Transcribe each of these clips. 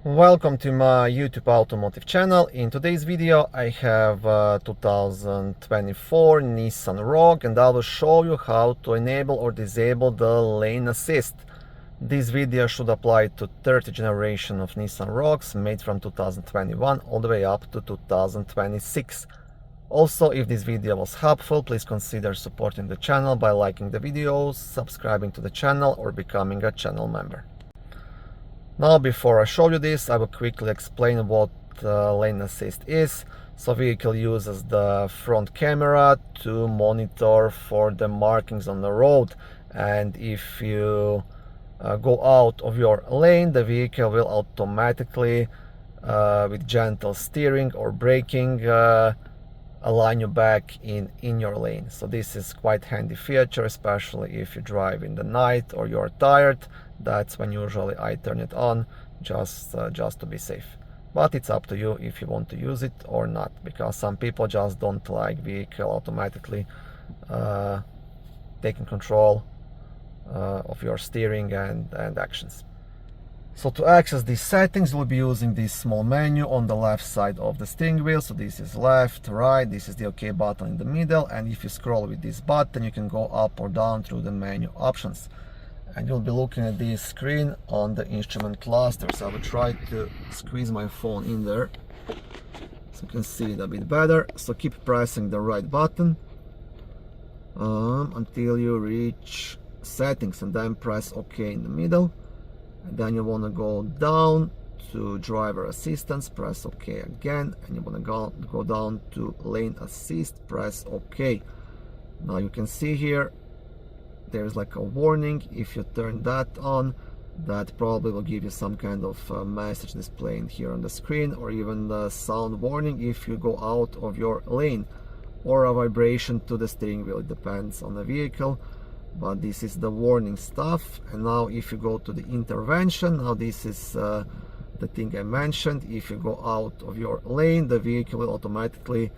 Welcome to my YouTube automotive channel. In today's video I have 2024 Nissan Rogue and I will show you how to enable or disable the lane assist. This video should apply to 30th generation of Nissan Rogues made from 2021 all the way up to 2026. Also, if this video was helpful, please consider supporting the channel by liking the videos, subscribing to the channel or becoming a channel member. Now, before I show you this, I will quickly explain what lane assist is. So vehicle uses the front camera to monitor for the markings on the road, and if you go out of your lane, the vehicle will automatically with gentle steering or braking align you back in your lane. So this is quite handy feature, especially if you drive in the night or you're tired. That's when usually I turn it on, just to be safe. But it's up to you if you want to use it or not, because some people just don't like vehicle automatically taking control of your steering and actions. So to access these settings, we'll be using this small menu on the left side of the steering wheel. So this is left, right, this is the OK button in the middle, and if you scroll with this button, you can go up or down through the menu options. And you'll be looking at this screen on the instrument cluster. So I will try to squeeze my phone in there so you can see it a bit better. So keep pressing the right button until you reach settings, and then press OK in the middle. And then you want to go down to driver assistance, press OK again, and you want to go down to lane assist, press OK. Now you can see here there's like a warning. If you turn that on, that probably will give you some kind of message displaying here on the screen, or even the sound warning if you go out of your lane, or a vibration to the steering wheel. It depends on the vehicle, but this is the warning stuff. And now if you go to the intervention, now this is the thing I mentioned. If you go out of your lane, the vehicle will automatically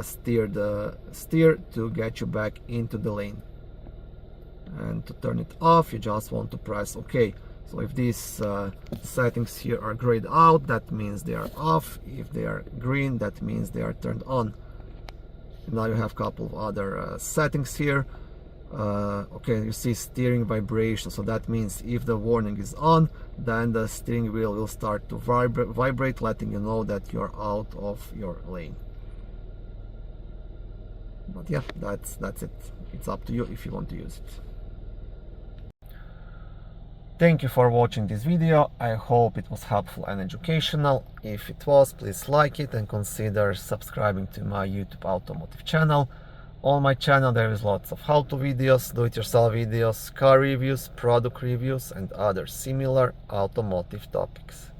steer to get you back into the lane. And to turn it off, you just want to press OK. So if these settings here are grayed out, that means they are off. If they are green, that means they are turned on. And now you have a couple of other settings here. Okay, you see steering vibration, so that means if the warning is on, then the steering wheel will start to vibrate, letting you know that you're out of your lane. But yeah, that's it. It's up to you if you want to use it. Thank you for watching this video. I hope it was helpful and educational. If it was, please like it and consider subscribing to my YouTube automotive channel. On my channel there is lots of how-to videos, do-it-yourself videos, car reviews, product reviews and other similar automotive topics.